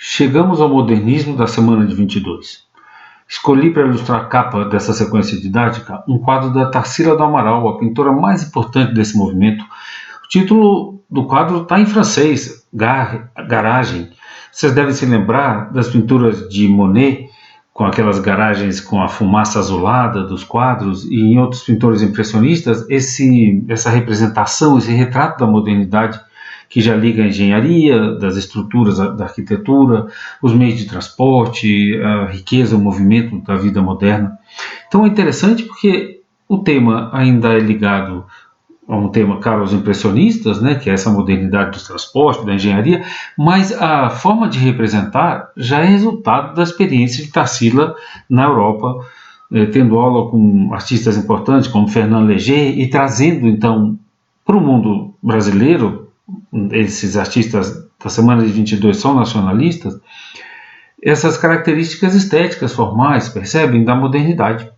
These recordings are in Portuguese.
Chegamos ao modernismo da semana de 22. Escolhi para ilustrar a capa dessa sequência didática um quadro da Tarsila do Amaral, a pintora mais importante desse movimento. O título do quadro está em francês, Garagem. Vocês devem se lembrar das pinturas de Monet, com aquelas garagens com a fumaça azulada dos quadros, e em outros pintores impressionistas, essa representação, esse retrato da modernidade, que já liga a engenharia, das estruturas da arquitetura, os meios de transporte, a riqueza, o movimento da vida moderna. Então é interessante porque o tema ainda é ligado a um tema caro aos impressionistas, né, que é essa modernidade dos transportes, da engenharia, mas a forma de representar já é resultado da experiência de Tarsila na Europa, tendo aula com artistas importantes como Fernand Léger e trazendo então para o mundo brasileiro, esses artistas da semana de 22 são nacionalistas, essas características estéticas formais, percebem, da modernidade.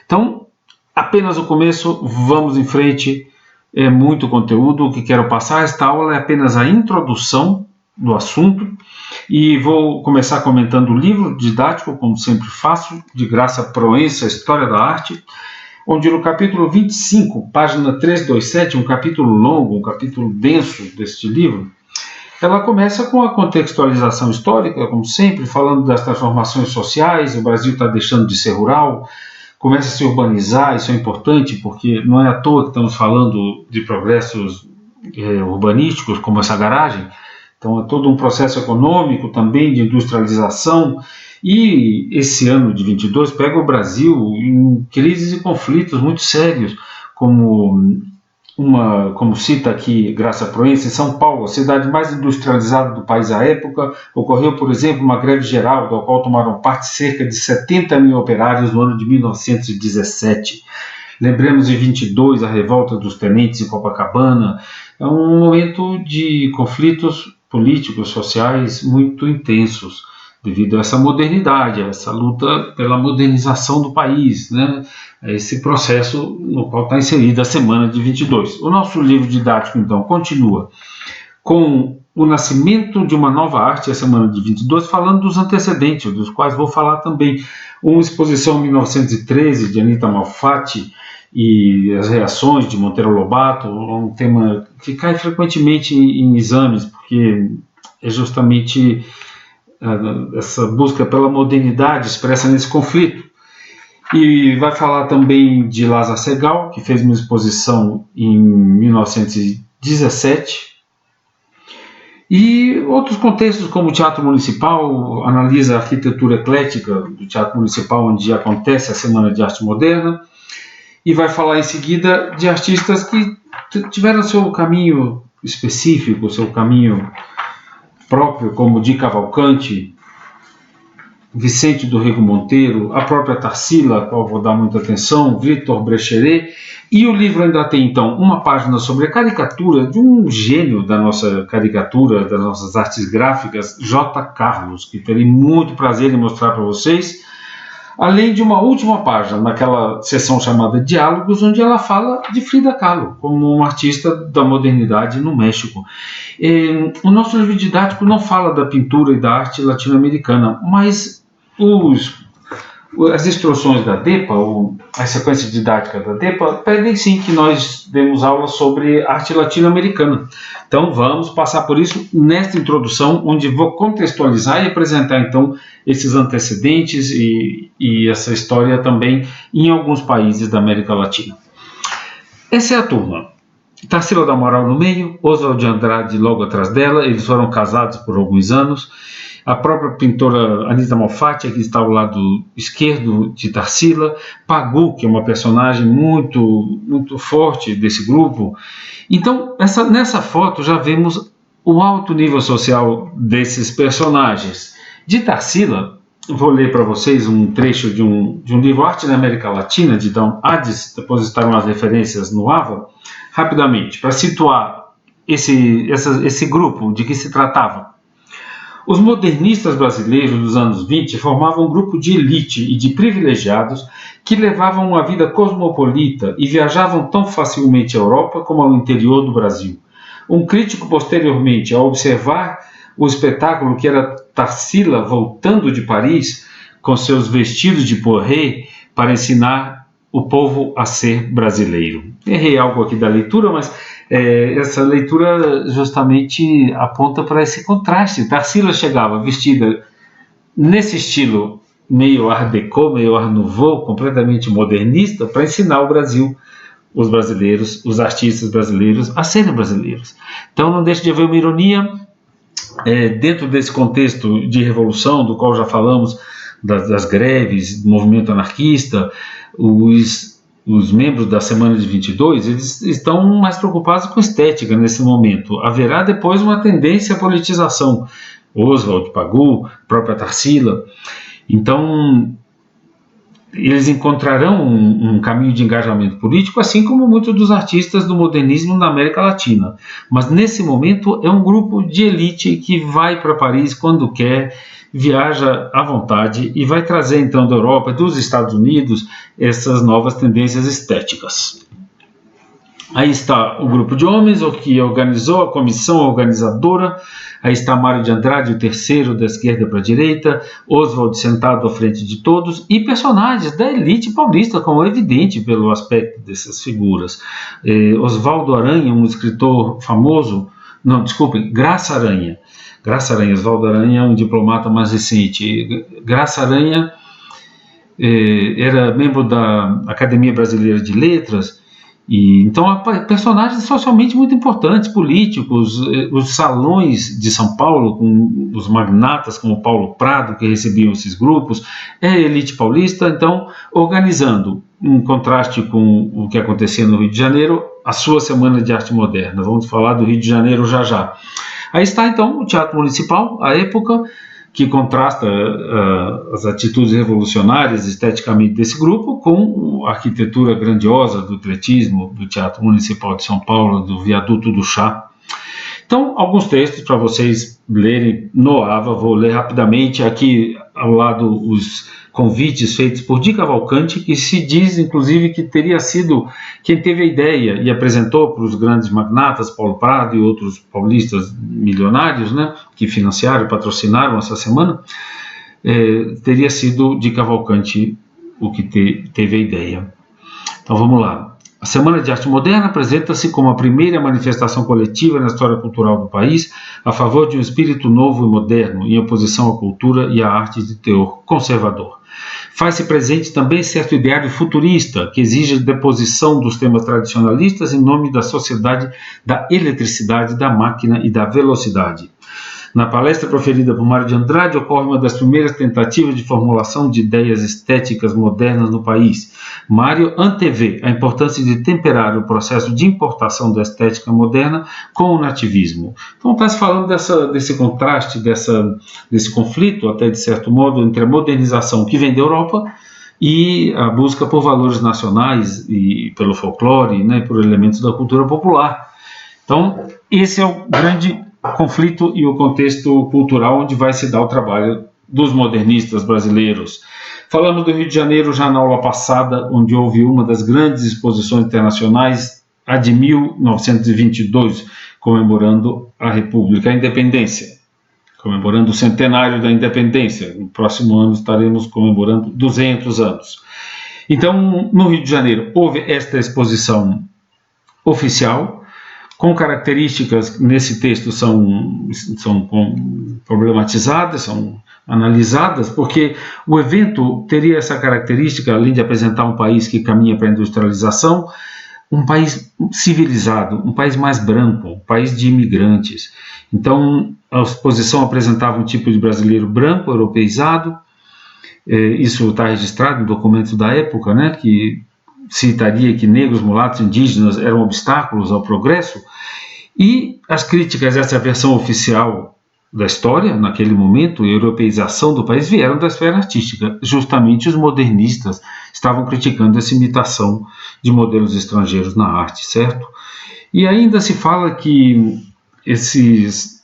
Então, apenas o começo, vamos em frente, é muito conteúdo. O que quero passar, esta aula é apenas a introdução do assunto e vou começar comentando o livro didático, como sempre faço, de Graça Proença, História da Arte, onde no capítulo 25, página 327, um capítulo longo, um capítulo denso deste livro, ela começa com a contextualização histórica, como sempre, falando das transformações sociais. O Brasil está deixando de ser rural, começa a se urbanizar. Isso é importante porque não é à toa que estamos falando de progressos urbanísticos, como essa garagem. Então é todo um processo econômico também de industrialização. E esse ano de 22 pega o Brasil em crises e conflitos muito sérios, como cita aqui Graça Proença, em São Paulo, a cidade mais industrializada do país à época, ocorreu, por exemplo, uma greve geral, da qual tomaram parte cerca de 70 mil operários no ano de 1917. Lembremos em 22 a revolta dos tenentes em Copacabana. É um momento de conflitos políticos, sociais muito intensos, devido a essa modernidade, a essa luta pela modernização do país, né? Esse processo no qual está inserida a semana de 22. O nosso livro didático, então, continua com o nascimento de uma nova arte, a semana de 22, falando dos antecedentes, dos quais vou falar também. Uma exposição em 1913 de Anita Malfatti e as reações de Monteiro Lobato, um tema que cai frequentemente em exames, porque é justamente essa busca pela modernidade expressa nesse conflito. E vai falar também de Lázaro Segall, que fez uma exposição em 1917. E outros contextos, como o Teatro Municipal, analisa a arquitetura eclética do Teatro Municipal, onde acontece a Semana de Arte Moderna. E vai falar em seguida de artistas que tiveram seu caminho específico, seu caminho próprio, como Di Cavalcanti, Vicente do Rego Monteiro, a própria Tarsila, a qual vou dar muita atenção, Victor Brecheret, e o livro ainda tem então uma página sobre a caricatura de um gênio da nossa caricatura, das nossas artes gráficas, J. Carlos, que terei muito prazer em mostrar para vocês, além de uma última página, naquela seção chamada Diálogos, onde ela fala de Frida Kahlo, como uma artista da modernidade no México. O nosso livro didático não fala da pintura e da arte latino-americana, mas as instruções da DEPA, ou a sequência didática da DEPA, pedem sim que nós demos aula sobre arte latino-americana. Então vamos passar por isso nesta introdução, onde vou contextualizar e apresentar então esses antecedentes e essa história também em alguns países da América Latina. Essa é a turma. Tarsila do Amaral no meio, Oswald de Andrade logo atrás dela, eles foram casados por alguns anos. A própria pintora Anita Malfatti, que está ao lado esquerdo de Tarsila, Pagu, que é uma personagem muito, muito forte desse grupo. Então, nessa foto já vemos o alto nível social desses personagens. De Tarsila, vou ler para vocês um trecho de um livro Arte na América Latina, de Dom Hades, depois estarão as referências no AVA, rapidamente, para situar esse grupo, de que se tratava. Os modernistas brasileiros dos anos 20 formavam um grupo de elite e de privilegiados que levavam uma vida cosmopolita e viajavam tão facilmente à Europa como ao interior do Brasil. Um crítico, posteriormente, ao observar o espetáculo que era Tarsila voltando de Paris com seus vestidos de porrê para ensinar o povo a ser brasileiro. Errei algo aqui da leitura, mas essa leitura justamente aponta para esse contraste. Tarsila chegava vestida nesse estilo meio art déco, meio art nouveau, completamente modernista, para ensinar o Brasil, os brasileiros, os artistas brasileiros a serem brasileiros. Então não deixa de haver uma ironia dentro desse contexto de revolução, do qual já falamos, das greves, do movimento anarquista. Os membros da Semana de 22, eles estão mais preocupados com estética nesse momento. Haverá depois uma tendência à politização. Oswald, Pagu, própria Tarsila. Então, eles encontrarão um caminho de engajamento político, assim como muitos dos artistas do modernismo na América Latina. Mas, nesse momento, é um grupo de elite que vai para Paris quando quer, viaja à vontade e vai trazer, então, da Europa, dos Estados Unidos, essas novas tendências estéticas. Aí está o grupo de homens, o que organizou, a comissão organizadora. Aí está Mário de Andrade, o terceiro da esquerda para a direita, Oswald sentado à frente de todos, e personagens da elite paulista, como é evidente pelo aspecto dessas figuras. Oswaldo Aranha, um escritor famoso, Graça Aranha, Oswaldo Aranha é um diplomata mais recente. Graça Aranha era membro da Academia Brasileira de Letras. E, então, personagens socialmente muito importantes, políticos, os salões de São Paulo, com os magnatas como Paulo Prado, que recebiam esses grupos, a elite paulista, então, organizando, em contraste com o que acontecia no Rio de Janeiro, a sua Semana de Arte Moderna. Vamos falar do Rio de Janeiro já já. Aí está, então, o Teatro Municipal, a época, que contrasta as atitudes revolucionárias esteticamente desse grupo com a arquitetura grandiosa do tretismo do Teatro Municipal de São Paulo, do Viaduto do Chá. Então, alguns textos para vocês lerem no AVA, vou ler rapidamente aqui ao lado os convites feitos por Di Cavalcanti, que se diz, inclusive, que teria sido quem teve a ideia e apresentou para os grandes magnatas, Paulo Prado e outros paulistas milionários, né, que financiaram e patrocinaram essa semana, teria sido Di Cavalcanti o que teve a ideia. Então vamos lá. A Semana de Arte Moderna apresenta-se como a primeira manifestação coletiva na história cultural do país a favor de um espírito novo e moderno, em oposição à cultura e à arte de teor conservador. Faz-se presente também certo ideário futurista, que exige a deposição dos temas tradicionalistas em nome da sociedade da eletricidade, da máquina e da velocidade. Na palestra proferida por Mário de Andrade, ocorre uma das primeiras tentativas de formulação de ideias estéticas modernas no país. Mário antevê a importância de temperar o processo de importação da estética moderna com o nativismo. Então está se falando desse contraste, desse conflito, até de certo modo, entre a modernização que vem da Europa e a busca por valores nacionais e pelo folclore, né, por elementos da cultura popular. Então, esse é o grande conflito e o contexto cultural onde vai se dar o trabalho dos modernistas brasileiros. Falamos do Rio de Janeiro já na aula passada, onde houve uma das grandes exposições internacionais, a de 1922, comemorando a República, a Independência, comemorando o centenário da Independência. No próximo ano estaremos comemorando 200 anos. Então, no Rio de Janeiro, houve esta exposição oficial, com características, nesse texto são problematizadas, são analisadas, porque o evento teria essa característica, além de apresentar um país que caminha para a industrialização, um país civilizado, um país mais branco, um país de imigrantes. Então, a exposição apresentava um tipo de brasileiro branco, europeizado, isso está registrado em documentos da época, né, que citaria que negros, mulatos, indígenas eram obstáculos ao progresso, e as críticas a essa versão oficial da história, naquele momento, a europeização do país, vieram da esfera artística. Justamente os modernistas estavam criticando essa imitação de modelos estrangeiros na arte, certo? E ainda se fala que esses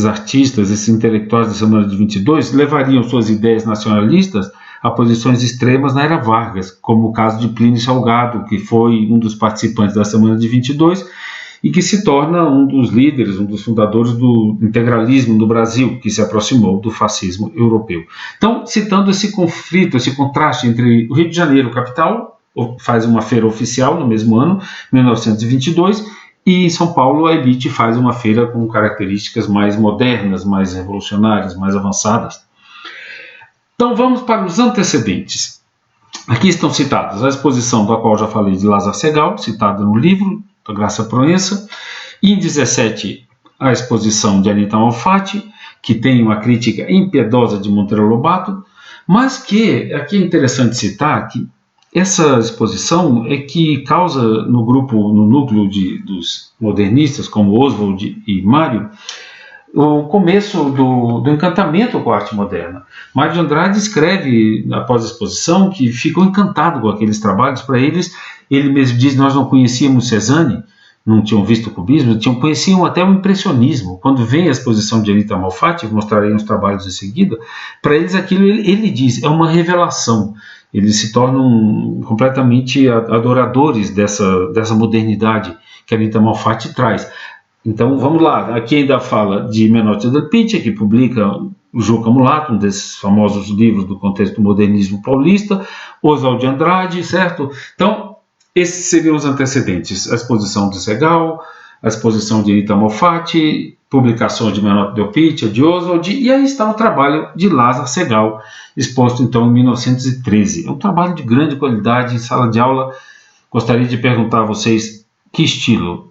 artistas, esses intelectuais da Semana de 22, levariam suas ideias nacionalistas a posições extremas na era Vargas, como o caso de Plínio Salgado, que foi um dos participantes da Semana de 22, e que se torna um dos líderes, um dos fundadores do integralismo no Brasil, que se aproximou do fascismo europeu. Então, citando esse conflito, esse contraste entre o Rio de Janeiro, capital, faz uma feira oficial no mesmo ano, 1922, e em São Paulo a elite faz uma feira com características mais modernas, mais revolucionárias, mais avançadas. Então vamos para os antecedentes. Aqui estão citadas a exposição da qual já falei de Lázaro Segall, citada no livro da Graça Proença, e em 17 a exposição de Anita Malfatti, que tem uma crítica impiedosa de Monteiro Lobato, mas que aqui é interessante citar que essa exposição é que causa no núcleo dos modernistas, como Oswald e Mário, o começo do encantamento com a arte moderna. Mário de Andrade escreve, após a exposição, que ficou encantado com aqueles trabalhos. Para eles, ele mesmo diz, nós não conhecíamos Cézanne, não tinham visto o cubismo, conheciam até o impressionismo. Quando vem a exposição de Anita Malfatti, mostrarei uns trabalhos em seguida, para eles aquilo, ele diz, é uma revelação. Eles se tornam completamente adoradores dessa modernidade que a Anita Malfatti traz. Então, vamos lá. Aqui ainda fala de Menotti del Pitta, que publica o Juca Mulato, um desses famosos livros do contexto do modernismo paulista, Oswald de Andrade, certo? Então, esses seriam os antecedentes. A exposição de Segall, a exposição de Anita Malfatti, publicações de Menotti del Pitta, de Oswald, e aí está o trabalho de Lázaro Segall, exposto então em 1913. É um trabalho de grande qualidade, em sala de aula. Gostaria de perguntar a vocês que estilo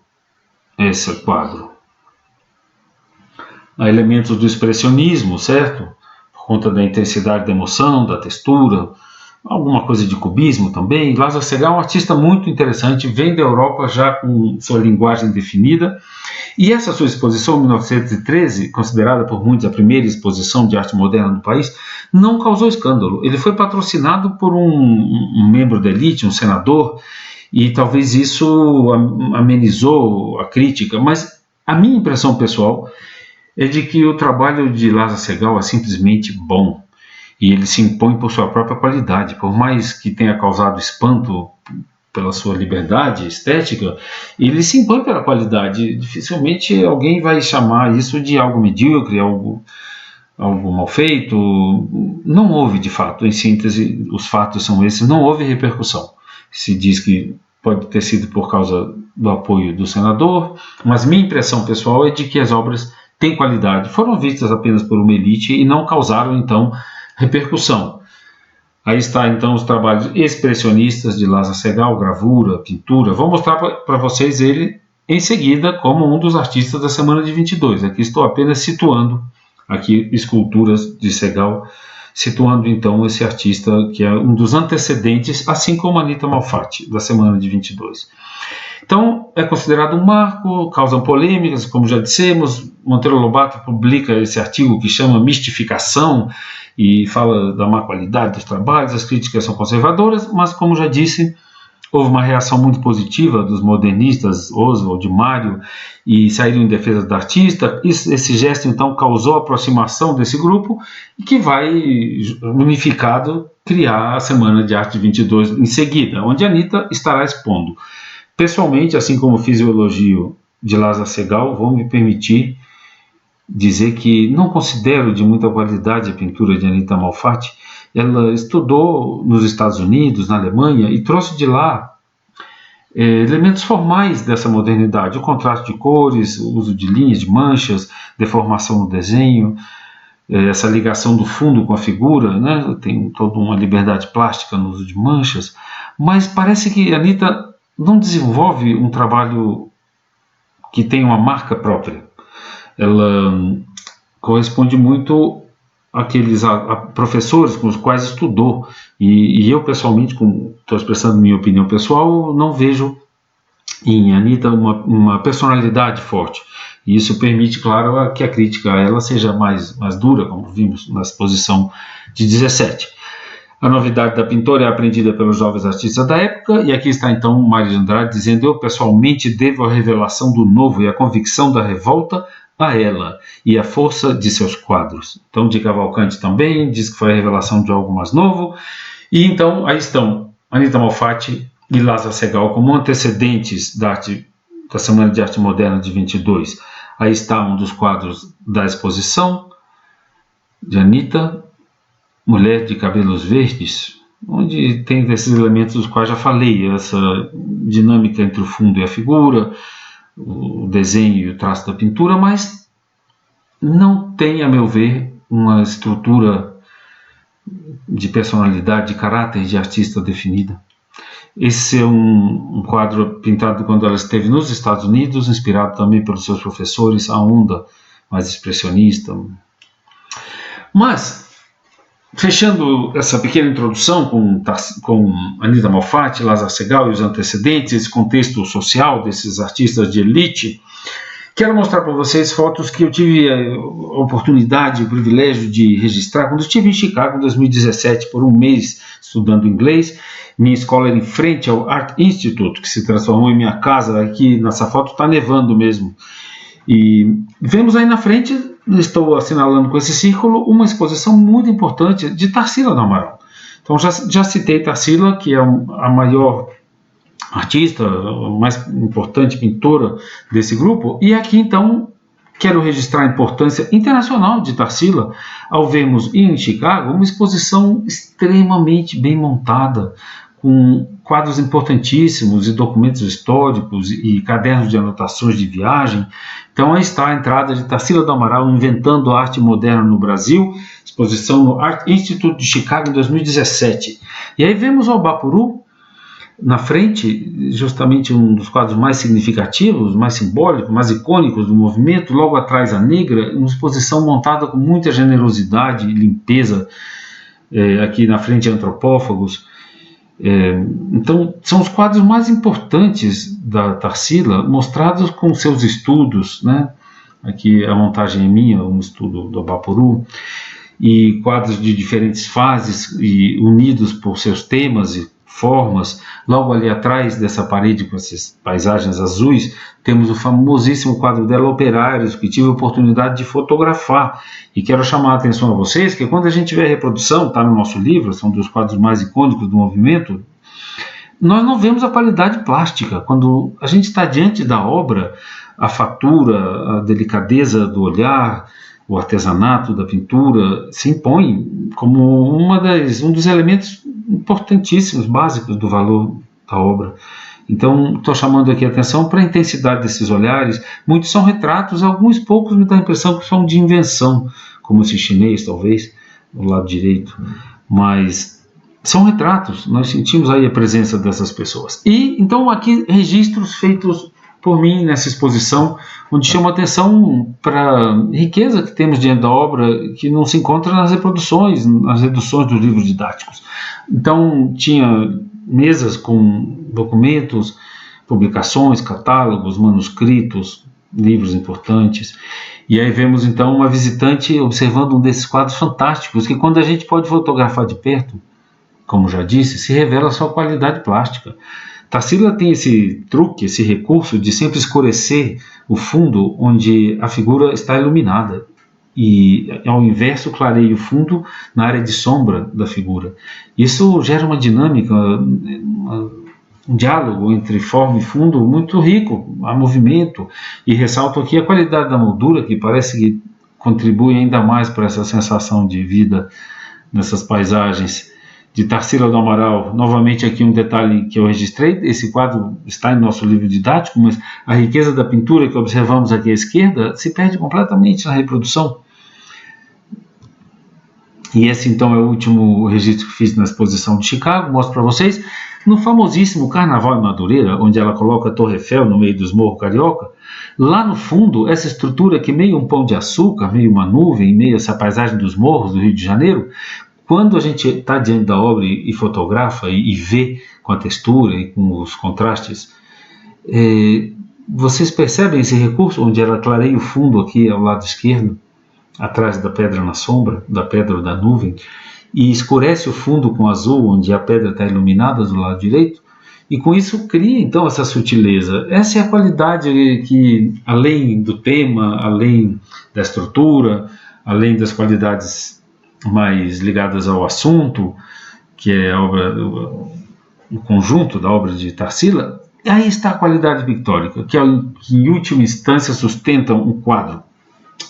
é esse quadro. Há elementos do expressionismo, certo? Por conta da intensidade da emoção, da textura, alguma coisa de cubismo também. Lázaro Segall é um artista muito interessante, vem da Europa já com sua linguagem definida, e essa sua exposição, em 1913, considerada por muitos a primeira exposição de arte moderna do país, não causou escândalo. Ele foi patrocinado por um membro da elite, um senador, e talvez isso amenizou a crítica, mas a minha impressão pessoal é de que o trabalho de Lázaro Segall é simplesmente bom, e ele se impõe por sua própria qualidade, por mais que tenha causado espanto pela sua liberdade estética, ele se impõe pela qualidade. Dificilmente alguém vai chamar isso de algo medíocre, algo mal feito. Não houve, de fato, em síntese, os fatos são esses, não houve repercussão. Se diz que pode ter sido por causa do apoio do senador, mas minha impressão pessoal é de que as obras têm qualidade, foram vistas apenas por uma elite e não causaram, então, repercussão. Aí está, então, os trabalhos expressionistas de Lázaro Segall, gravura, pintura. Vou mostrar para vocês ele em seguida como um dos artistas da semana de 22. Aqui estou apenas situando aqui esculturas de Segall, situando então esse artista que é um dos antecedentes, assim como Anita Malfatti, da semana de 22. Então, é considerado um marco, causam polêmicas, como já dissemos. Monteiro Lobato publica esse artigo que chama Mistificação e fala da má qualidade dos trabalhos, as críticas são conservadoras, mas, como já disse, houve uma reação muito positiva dos modernistas, Oswald, Mário, e saíram em defesa do artista. Esse gesto, então, causou a aproximação desse grupo e que vai, unificado, criar a Semana de Arte 22 em seguida, onde a Anita estará expondo. Pessoalmente, assim como fiz o elogio de Lázaro Segall, vou me permitir dizer que não considero de muita qualidade a pintura de Anita Malfatti. Ela estudou nos Estados Unidos, na Alemanha, e trouxe de lá elementos formais dessa modernidade, o contraste de cores, o uso de linhas, de manchas, deformação no desenho, essa ligação do fundo com a figura, né? Tem toda uma liberdade plástica no uso de manchas, mas parece que a Anita não desenvolve um trabalho que tem uma marca própria. Ela corresponde muito àqueles professores com os quais estudou, e eu pessoalmente, estou expressando minha opinião pessoal, não vejo em Anita uma personalidade forte, e isso permite, claro, que a crítica a ela seja mais dura, como vimos na exposição de 17. A novidade da pintora é aprendida pelos jovens artistas da época, e aqui está então Mário de Andrade dizendo: eu pessoalmente devo a revelação do novo e a convicção da revolta a ela e a força de seus quadros. Então, de Cavalcanti também diz que foi a revelação de algo mais novo. E então aí estão Anita Malfatti e Lázaro Segall como antecedentes da arte da Semana de Arte Moderna de 22. Aí está um dos quadros da exposição, de Anitta, Mulher de Cabelos Verdes, onde tem esses elementos dos quais já falei, essa dinâmica entre o fundo e a figura, o desenho e o traço da pintura, mas não tem, a meu ver, uma estrutura de personalidade, de caráter de artista definida. Esse é um quadro pintado quando ela esteve nos Estados Unidos, inspirado também pelos seus professores, a onda mais expressionista. Mas, fechando essa pequena introdução com Anita Malfatti, Lázaro Segall e os antecedentes, esse contexto social desses artistas de elite, quero mostrar para vocês fotos que eu tive a oportunidade, o privilégio de registrar quando eu estive em Chicago em 2017, por um mês estudando inglês. Minha escola era em frente ao Art Institute, que se transformou em minha casa. Aqui nessa foto está nevando mesmo. E vemos aí na frente, estou assinalando com esse círculo, uma exposição muito importante de Tarsila do Amaral. Então já citei Tarsila, que é a maior artista, a mais importante pintora desse grupo, e aqui então quero registrar a importância internacional de Tarsila ao vermos em Chicago uma exposição extremamente bem montada, com quadros importantíssimos e documentos históricos e cadernos de anotações de viagem. Então aí está a entrada de Tarsila do Amaral, Inventando a Arte Moderna no Brasil, exposição no Art Institute de Chicago em 2017. E aí vemos o Obapuru na frente, justamente um dos quadros mais significativos, mais simbólicos, mais icônicos do movimento. Logo atrás a Negra, uma exposição montada com muita generosidade e limpeza, aqui na frente antropófagos. Então são os quadros mais importantes da Tarsila, mostrados com seus estudos, né? Aqui a montagem é minha, um estudo do Obapuru, e quadros de diferentes fases e unidos por seus temas e formas. Logo ali atrás dessa parede com essas paisagens azuis, temos o famosíssimo quadro dela, Operários, que tive a oportunidade de fotografar. E quero chamar a atenção a vocês que quando a gente vê a reprodução, está no nosso livro, são dos quadros mais icônicos do movimento, nós não vemos a qualidade plástica. Quando a gente está diante da obra, a fatura, a delicadeza do olhar, o artesanato da pintura se impõe como um dos elementos importantíssimos, básicos do valor da obra. Então, estou chamando aqui a atenção para a intensidade desses olhares. Muitos são retratos, alguns poucos me dá a impressão que são de invenção, como esse chinês, talvez, do lado direito. Mas são retratos, nós sentimos aí a presença dessas pessoas. E, então, aqui, registros feitos por mim nessa exposição, onde chama atenção para a riqueza que temos diante da obra, que não se encontra nas reproduções, nas reduções dos livros didáticos. Então, tinha mesas com documentos, publicações, catálogos, manuscritos, livros importantes. E aí vemos então uma visitante observando um desses quadros fantásticos, que quando a gente pode fotografar de perto, como já disse, se revela a sua qualidade plástica. Tarsila tem esse truque, esse recurso de sempre escurecer o fundo onde a figura está iluminada e, ao inverso, clareia o fundo na área de sombra da figura. Isso gera uma dinâmica, um diálogo entre forma e fundo muito rico, há movimento, e ressalto aqui a qualidade da moldura, que parece que contribui ainda mais para essa sensação de vida nessas paisagens de Tarsila do Amaral. Novamente aqui um detalhe que eu registrei, esse quadro está em nosso livro didático, mas a riqueza da pintura que observamos aqui à esquerda se perde completamente na reprodução. E esse então é o último registro que fiz na exposição de Chicago, mostro para vocês, no famosíssimo Carnaval em Madureira, onde ela coloca a Torre Eiffel no meio dos morros carioca. Lá no fundo, essa estrutura que meio um pão de açúcar, meio uma nuvem, meio essa paisagem dos morros do Rio de Janeiro. Quando a gente está diante da obra e fotografa e vê com a textura e com os contrastes, vocês percebem esse recurso onde ela clareia o fundo aqui ao lado esquerdo, atrás da pedra na sombra, da pedra ou da nuvem, e escurece o fundo com azul, onde a pedra está iluminada do lado direito, e com isso cria então essa sutileza. Essa é a qualidade que, além do tema, além da estrutura, além das qualidades mais ligadas ao assunto, que é a obra, o conjunto da obra de Tarsila, aí está a qualidade pictórica, que em última instância sustenta um quadro.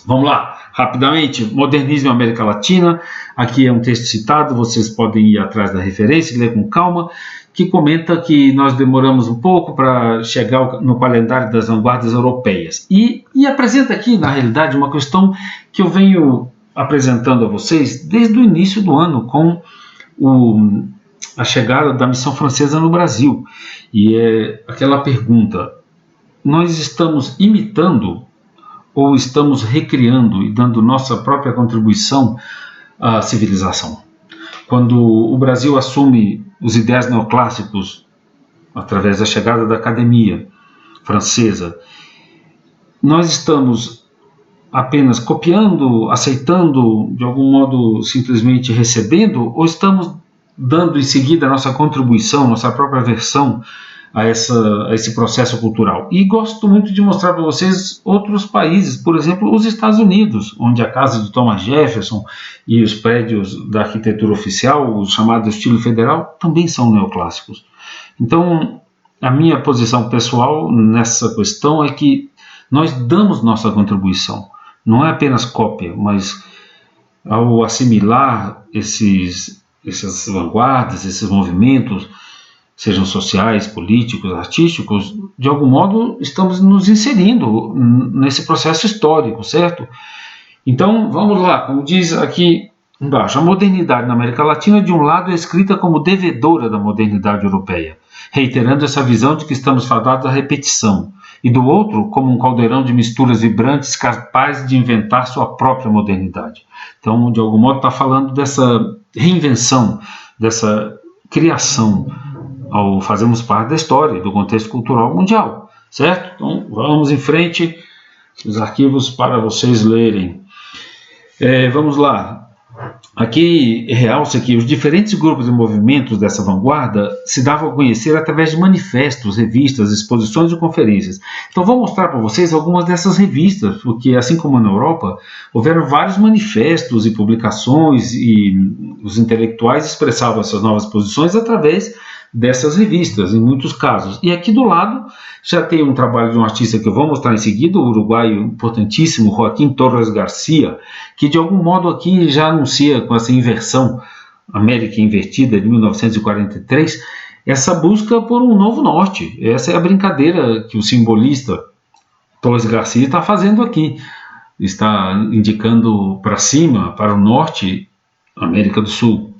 Vamos lá, rapidamente, Modernismo na América Latina, aqui é um texto citado, vocês podem ir atrás da referência e ler com calma, que comenta que nós demoramos um pouco para chegar no calendário das vanguardas europeias. E apresenta aqui, na realidade, uma questão que eu venho apresentando a vocês desde o início do ano, com a chegada da missão francesa no Brasil. E é aquela pergunta: nós estamos imitando ou estamos recriando e dando nossa própria contribuição à civilização? Quando o Brasil assume os ideais neoclássicos através da chegada da academia francesa, nós estamos apenas copiando, aceitando, de algum modo simplesmente recebendo, ou estamos dando em seguida a nossa contribuição, nossa própria versão a esse processo cultural? E gosto muito de mostrar para vocês outros países, por exemplo, os Estados Unidos, onde a casa de Thomas Jefferson e os prédios da arquitetura oficial, o chamado estilo federal, também são neoclássicos. Então, a minha posição pessoal nessa questão é que nós damos nossa contribuição, não é apenas cópia, mas ao assimilar essas vanguardas, esses movimentos, sejam sociais, políticos, artísticos, de algum modo estamos nos inserindo nesse processo histórico, certo? Então, vamos lá, como diz aqui embaixo, a modernidade na América Latina, de um lado, é escrita como devedora da modernidade europeia, reiterando essa visão de que estamos fadados à repetição, e do outro, como um caldeirão de misturas vibrantes capaz de inventar sua própria modernidade. Então, de algum modo, está falando dessa reinvenção, dessa criação, ao fazermos parte da história, do contexto cultural mundial, certo? Então, vamos em frente, os arquivos para vocês lerem. Vamos lá. Aqui realça que os diferentes grupos e movimentos dessa vanguarda se davam a conhecer através de manifestos, revistas, exposições e conferências. Então vou mostrar para vocês algumas dessas revistas, porque assim como na Europa, houveram vários manifestos e publicações, e os intelectuais expressavam essas novas posições através dessas revistas, em muitos casos. E aqui do lado já tem um trabalho de um artista que eu vou mostrar em seguida, o uruguaio importantíssimo Joaquim Torres Garcia, que de algum modo aqui já anuncia, com essa inversão, América Invertida, de 1943, essa busca por um novo norte. Essa é a brincadeira que o simbolista Torres Garcia está fazendo aqui. Está indicando para cima, para o norte, América do Sul.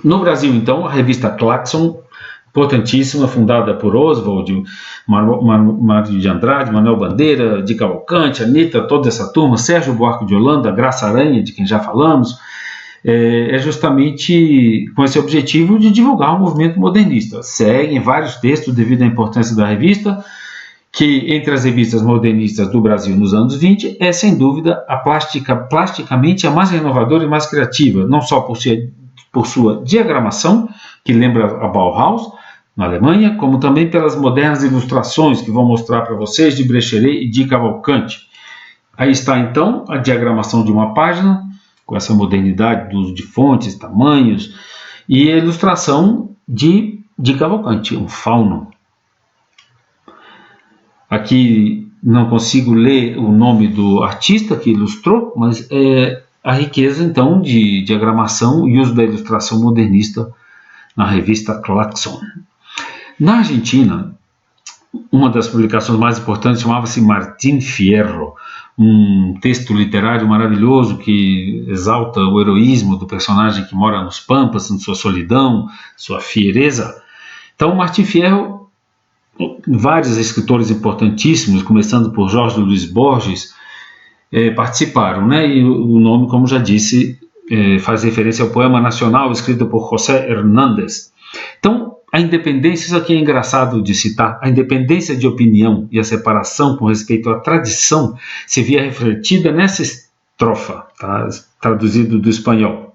No Brasil, então, a revista Claxon, importantíssima, fundada por Oswald, Mário de Andrade, Manuel Bandeira, de Cavalcante, Anitta, toda essa turma, Sérgio Buarque de Holanda, Graça Aranha, de quem já falamos, é justamente com esse objetivo de divulgar o movimento modernista. Seguem vários textos devido à importância da revista, que entre as revistas modernistas do Brasil nos anos 20 é, sem dúvida, plasticamente a mais renovadora e mais criativa, não só por sua diagramação, que lembra a Bauhaus, na Alemanha, como também pelas modernas ilustrações que vou mostrar para vocês de Brecheret e de Cavalcante. Aí está, então, a diagramação de uma página, com essa modernidade do uso de fontes, tamanhos, e a ilustração de Cavalcante, um fauno. Aqui não consigo ler o nome do artista que ilustrou, mas é a riqueza, então, de diagramação e uso da ilustração modernista na revista Claxon. Na Argentina, uma das publicações mais importantes chamava-se Martín Fierro, um texto literário maravilhoso que exalta o heroísmo do personagem que mora nos Pampas, em sua solidão, sua fiereza. Então, Martín Fierro, vários escritores importantíssimos, começando por Jorge Luis Borges, participaram, né? E o nome, como já disse, faz referência ao poema nacional escrito por José Hernández. Então, a independência, isso aqui é engraçado de citar, a independência de opinião e a separação com respeito à tradição se via refletida nessa estrofa, tá? Traduzido do espanhol.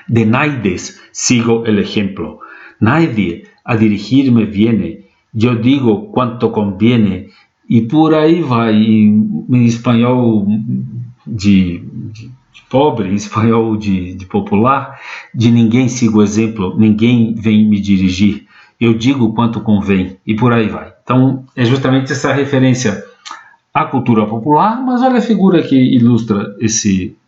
De naides sigo el ejemplo, nadie a dirigirme viene, yo digo cuanto conviene, e por aí vai, em espanhol de pobre, em espanhol de popular, de ninguém sigo o exemplo, ninguém vem me dirigir, eu digo quanto convém, e por aí vai. Então, é justamente essa referência à cultura popular, mas olha a figura que ilustra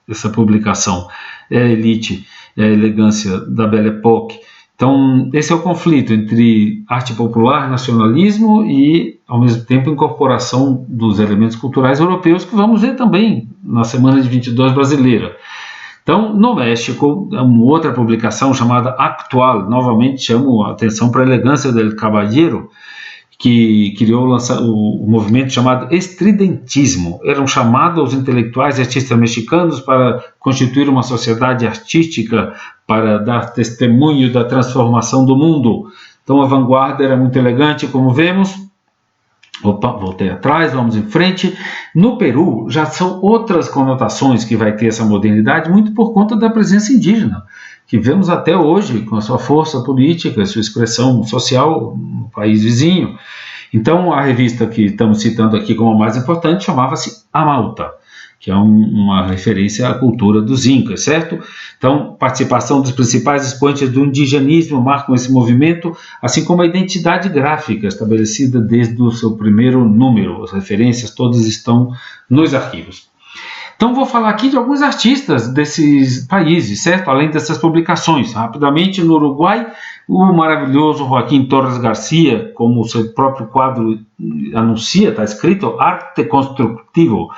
essa publicação. É a elite, é a elegância da Belle Époque. Então, esse é o conflito entre arte popular, nacionalismo e, ao mesmo tempo, incorporação dos elementos culturais europeus, que vamos ver também na Semana de 22 brasileira. Então, no México, uma outra publicação chamada Actual, novamente chamo a atenção para a elegância del caballero, que criou o movimento chamado estridentismo. Eram chamados os intelectuais e artistas mexicanos para constituir uma sociedade artística, para dar testemunho da transformação do mundo. Então a vanguarda era muito elegante, como vemos. Opa, voltei atrás, vamos em frente. No Peru, já são outras conotações que vai ter essa modernidade, muito por conta da presença indígena, que vemos até hoje com a sua força política, sua expressão social no país vizinho. Então, a revista que estamos citando aqui como a mais importante chamava-se A Malta, que é uma referência à cultura dos Incas, certo? Então, participação dos principais expoentes do indigenismo marcam esse movimento, assim como a identidade gráfica estabelecida desde o seu primeiro número. As referências todas estão nos arquivos. Então, vou falar aqui de alguns artistas desses países, certo? Além dessas publicações. Rapidamente, no Uruguai, o maravilhoso Joaquim Torres Garcia, como o seu próprio quadro anuncia, está escrito Arte Construtivo.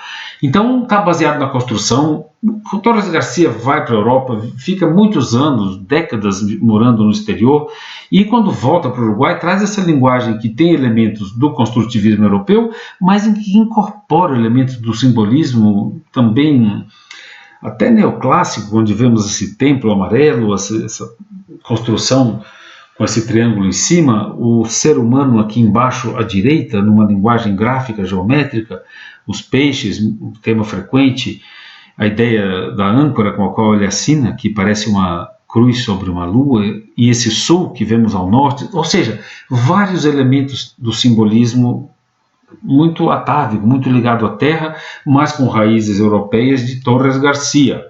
Então, está baseado na construção. O Torres Garcia vai para a Europa, fica muitos anos, décadas morando no exterior, e quando volta para o Uruguai, traz essa linguagem que tem elementos do construtivismo europeu, mas em que incorpora elementos do simbolismo também até neoclássico, onde vemos esse templo amarelo, essa construção com esse triângulo em cima, o ser humano aqui embaixo à direita, numa linguagem gráfica, geométrica, os peixes, um tema frequente, a ideia da âncora com a qual ele assina, que parece uma cruz sobre uma lua, e esse sul que vemos ao norte, ou seja, vários elementos do simbolismo muito atávico, muito ligado à terra, mas com raízes europeias, de Torres Garcia.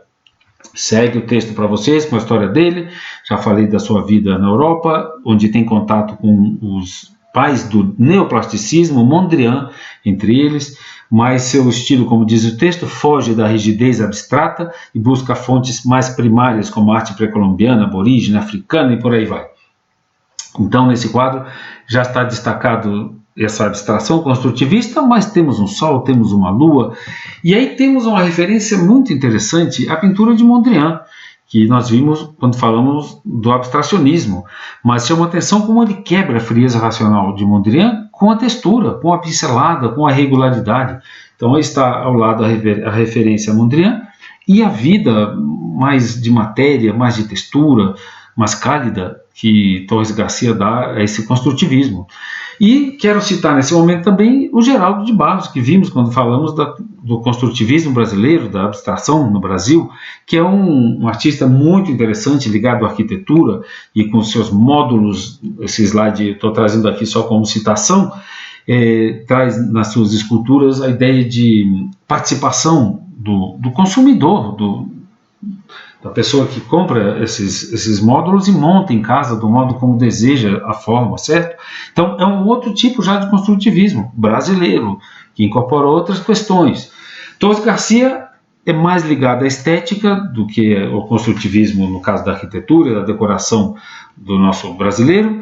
Segue o texto para vocês com a história dele. Já falei da sua vida na Europa, onde tem contato com os pais do neoplasticismo, Mondrian entre eles, mas seu estilo, como diz o texto, foge da rigidez abstrata e busca fontes mais primárias, como arte pré-colombiana, aborígene, africana e por aí vai. Então, nesse quadro, já está destacado essa abstração construtivista, mas temos um sol, temos uma lua, e aí temos uma referência muito interessante, a pintura de Mondrian, que nós vimos quando falamos do abstracionismo, mas chama atenção como ele quebra a frieza racional de Mondrian com a textura, com a pincelada, com a regularidade. Então aí está ao lado a referência a Mondrian, e a vida mais de matéria, mais de textura, mais cálida, que Torres Garcia dá a esse construtivismo. E quero citar nesse momento também o Geraldo de Barros, que vimos quando falamos do construtivismo brasileiro, da abstração no Brasil, que é um artista muito interessante, ligado à arquitetura e com seus módulos. Esse slide estou trazendo aqui só como citação, traz nas suas esculturas a ideia de participação do consumidor, da pessoa que compra esses módulos e monta em casa do modo como deseja a forma, certo? Então é um outro tipo já de construtivismo brasileiro, que incorpora outras questões. Torres Garcia é mais ligado à estética do que ao construtivismo, no caso da arquitetura e da decoração do nosso brasileiro,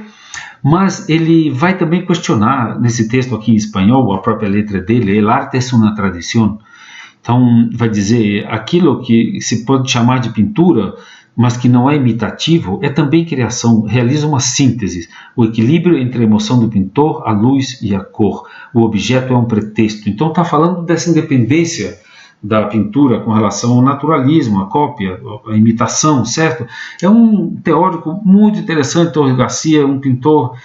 mas ele vai também questionar, nesse texto aqui em espanhol, a própria letra dele, el arte es una tradición. Então, vai dizer, aquilo que se pode chamar de pintura, mas que não é imitativo, é também criação, realiza uma síntese, o equilíbrio entre a emoção do pintor, a luz e a cor. O objeto é um pretexto. Então, está falando dessa independência da pintura com relação ao naturalismo, a cópia, a imitação, certo? É um teórico muito interessante, Torres Garcia, um pintor,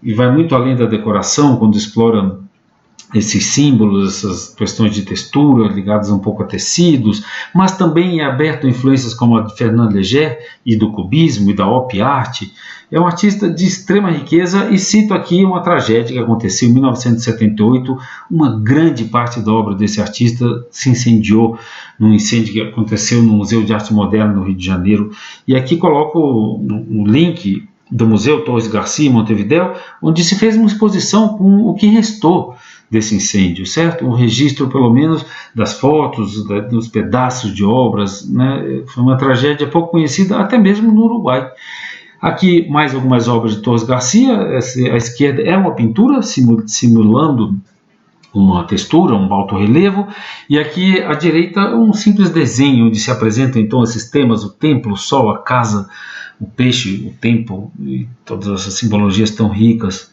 e vai muito além da decoração, quando explora esses símbolos, essas questões de textura ligadas um pouco a tecidos, mas também é aberto a influências como a de Fernand Léger e do cubismo e da op art. É um artista de extrema riqueza e cito aqui uma tragédia que aconteceu em 1978. Uma grande parte da obra desse artista se incendiou num incêndio que aconteceu no Museu de Arte Moderna no Rio de Janeiro. E aqui coloco um link do Museu Torres Garcia, em Montevidéu, onde se fez uma exposição com o que restou desse incêndio, certo? Um registro, pelo menos, das fotos, dos pedaços de obras, né? Foi uma tragédia pouco conhecida, até mesmo no Uruguai. Aqui, mais algumas obras de Torres Garcia. À esquerda é uma pintura simulando uma textura, um alto relevo, e aqui à direita um simples desenho onde se apresentam então esses temas: o templo, o sol, a casa, o peixe, o tempo e todas essas simbologias tão ricas.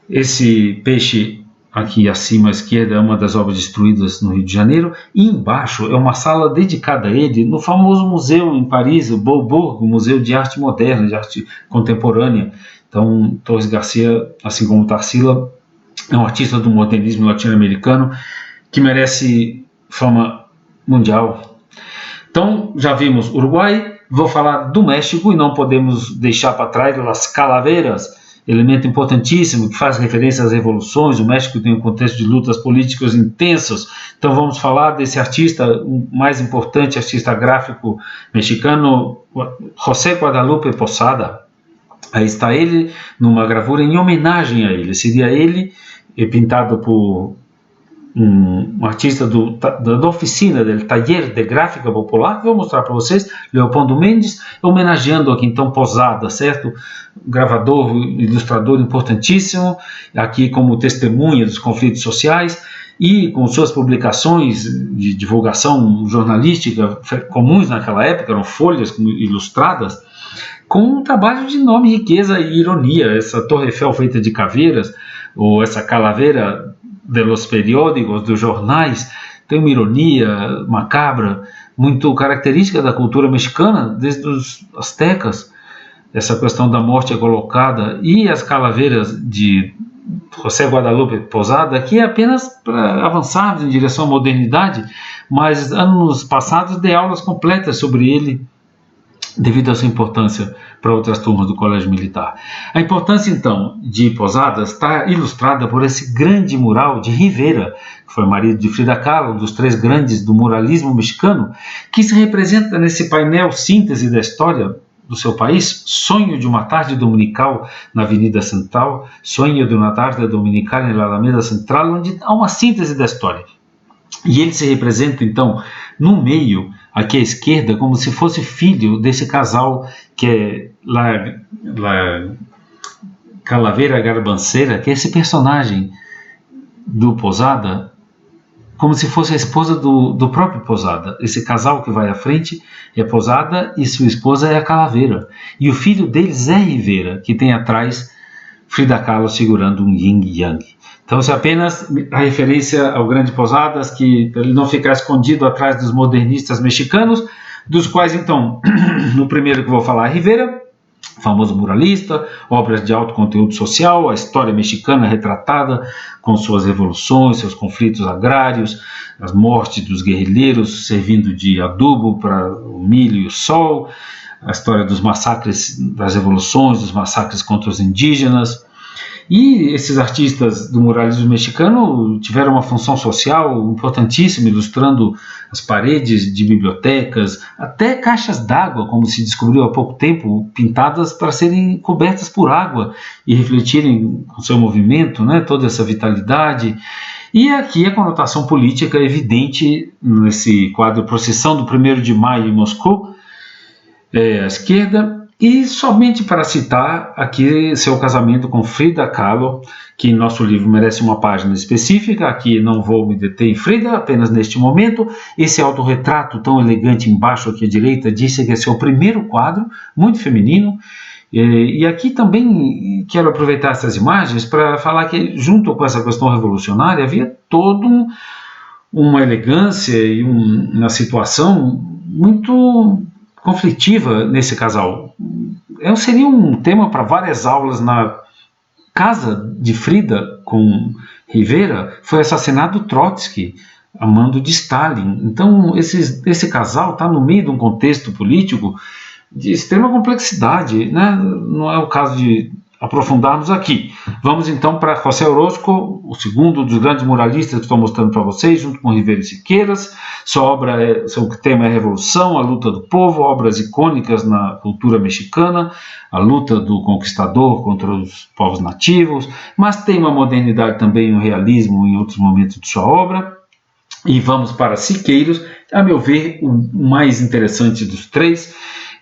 Esse peixe aqui acima à esquerda é uma das obras destruídas no Rio de Janeiro, e embaixo é uma sala dedicada a ele no famoso museu em Paris, o Beaubourg, o Museu de Arte Moderna, de Arte Contemporânea. Então, Torres Garcia, assim como Tarsila, é um artista do modernismo latino-americano que merece fama mundial. Então, já vimos Uruguai, vou falar do México e não podemos deixar para trás as calaveras, elemento importantíssimo que faz referência às revoluções. O México tem um contexto de lutas políticas intensas, então vamos falar desse artista, o mais importante artista gráfico mexicano, José Guadalupe Posada. Aí está ele numa gravura em homenagem a ele, seria ele pintado por um artista da oficina do Taller de Gráfica Popular, que vou mostrar para vocês, Leopoldo Mendes, homenageando aqui então Posada, certo? Gravador, ilustrador importantíssimo, aqui como testemunha dos conflitos sociais, e com suas publicações de divulgação jornalística comuns naquela época, eram folhas ilustradas, com um trabalho de enorme riqueza e ironia. Essa Torre Eiffel feita de caveiras, ou essa calaveira de los periódicos, dos jornais, tem uma ironia macabra muito característica da cultura mexicana, desde os astecas. Essa questão da morte é colocada, e as calaveiras de José Guadalupe Posada, que é apenas para avançarmos em direção à modernidade, mas anos passados dei aulas completas sobre ele, devido à sua importância para outras turmas do Colégio Militar. A importância, então, de Posadas está ilustrada por esse grande mural de Rivera, que foi marido de Frida Kahlo, um dos 3 grandes do muralismo mexicano, que se representa nesse painel síntese da história do seu país: sonho de uma tarde dominical na Avenida Central, sonho de uma tarde dominical na Alameda Central, onde há uma síntese da história. E ele se representa, então, no meio, aqui à esquerda, como se fosse filho desse casal que é La Calavera Garbanceira, que é esse personagem do Posada, como se fosse a esposa do próprio Posada. Esse casal que vai à frente é Posada e sua esposa é a Calaveira. E o filho deles é Rivera, que tem atrás Frida Kahlo segurando um yin yang. Então, isso é apenas a referência ao grande Posadas, que para ele não ficar escondido atrás dos modernistas mexicanos, dos quais, então, no primeiro que vou falar é Rivera, famoso muralista, obras de alto conteúdo social, a história mexicana retratada com suas revoluções, seus conflitos agrários, as mortes dos guerrilheiros servindo de adubo para o milho e o sol, a história dos massacres das revoluções, dos massacres contra os indígenas. E esses artistas do muralismo mexicano tiveram uma função social importantíssima, ilustrando as paredes de bibliotecas, até caixas d'água, como se descobriu há pouco tempo, pintadas para serem cobertas por água e refletirem com seu movimento, né, toda essa vitalidade. E aqui a conotação política é evidente nesse quadro Procissão do 1º de Maio em Moscou, à esquerda. E somente para citar aqui seu casamento com Frida Kahlo, que em nosso livro merece uma página específica. Aqui não vou me deter em Frida, apenas neste momento. Esse autorretrato tão elegante embaixo aqui à direita disse que esse é o primeiro quadro, muito feminino. E aqui também quero aproveitar essas imagens para falar que, junto com essa questão revolucionária, havia toda uma elegância e uma situação muito conflitiva nesse casal. Seria um tema para várias aulas. Na casa de Frida com Rivera foi assassinado Trotsky, a mando de Stalin. Então esse casal está no meio de um contexto político de extrema complexidade, né? Não é o caso de aprofundarmos aqui. Vamos então para José Orozco, o segundo dos grandes muralistas que estou mostrando para vocês, junto com Ribeiro Siqueiras. Seu tema é Revolução, a luta do povo, obras icônicas na cultura mexicana, a luta do conquistador contra os povos nativos, mas tem uma modernidade também, um realismo em outros momentos de sua obra. E vamos para Siqueiros, a meu ver, o mais interessante dos três,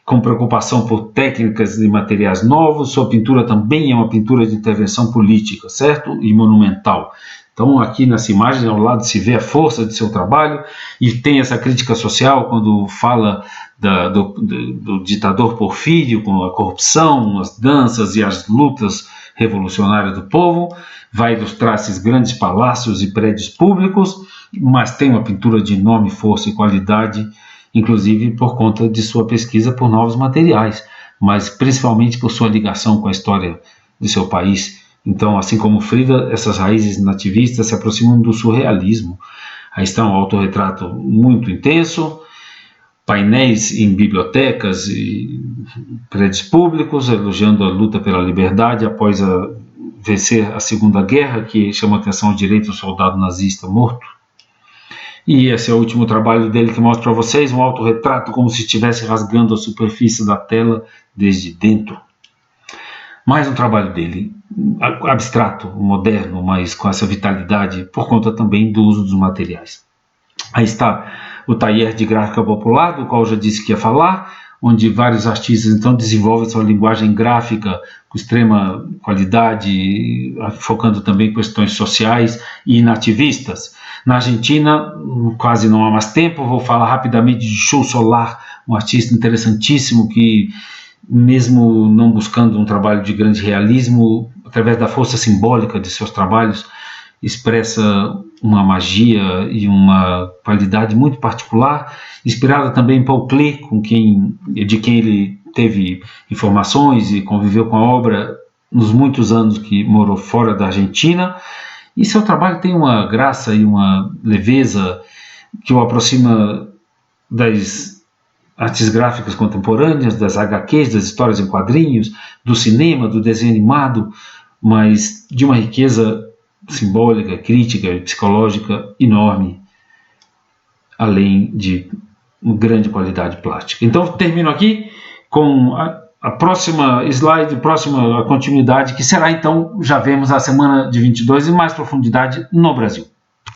com preocupação por técnicas e materiais novos. Sua pintura também é uma pintura de intervenção política, certo? E monumental. Então, aqui nessa imagem, ao lado se vê a força de seu trabalho e tem essa crítica social quando fala do ditador Porfírio, com a corrupção, as danças e as lutas revolucionárias do povo. Vai ilustrar esses grandes palácios e prédios públicos, mas tem uma pintura de enorme força e qualidade, inclusive por conta de sua pesquisa por novos materiais, mas principalmente por sua ligação com a história de seu país. Então, assim como Frida, essas raízes nativistas se aproximam do surrealismo. Aí está um autorretrato muito intenso, painéis em bibliotecas e prédios públicos, elogiando a luta pela liberdade após vencer a Segunda Guerra, que chama atenção ao direito do soldado nazista morto. E esse é o último trabalho dele que mostro para vocês, um autorretrato como se estivesse rasgando a superfície da tela desde dentro. Mais um trabalho dele, abstrato, moderno, mas com essa vitalidade, por conta também do uso dos materiais. Aí está o taller de gráfica popular, do qual eu já disse que ia falar, onde vários artistas então desenvolvem sua linguagem gráfica com extrema qualidade, focando também questões sociais e nativistas. Na Argentina, quase não há mais tempo, vou falar rapidamente de Show Solar, um artista interessantíssimo que, mesmo não buscando um trabalho de grande realismo, através da força simbólica de seus trabalhos, expressa uma magia e uma qualidade muito particular, inspirada também em Paul Klee, de quem ele teve informações e conviveu com a obra nos muitos anos que morou fora da Argentina. E seu trabalho tem uma graça e uma leveza que o aproxima das artes gráficas contemporâneas, das HQs, das histórias em quadrinhos, do cinema, do desenho animado, mas de uma riqueza simbólica, crítica e psicológica enorme, além de uma grande qualidade plástica. Então, termino aqui com a próxima slide, a continuidade, que será então, já vemos a semana de 22 em mais profundidade no Brasil.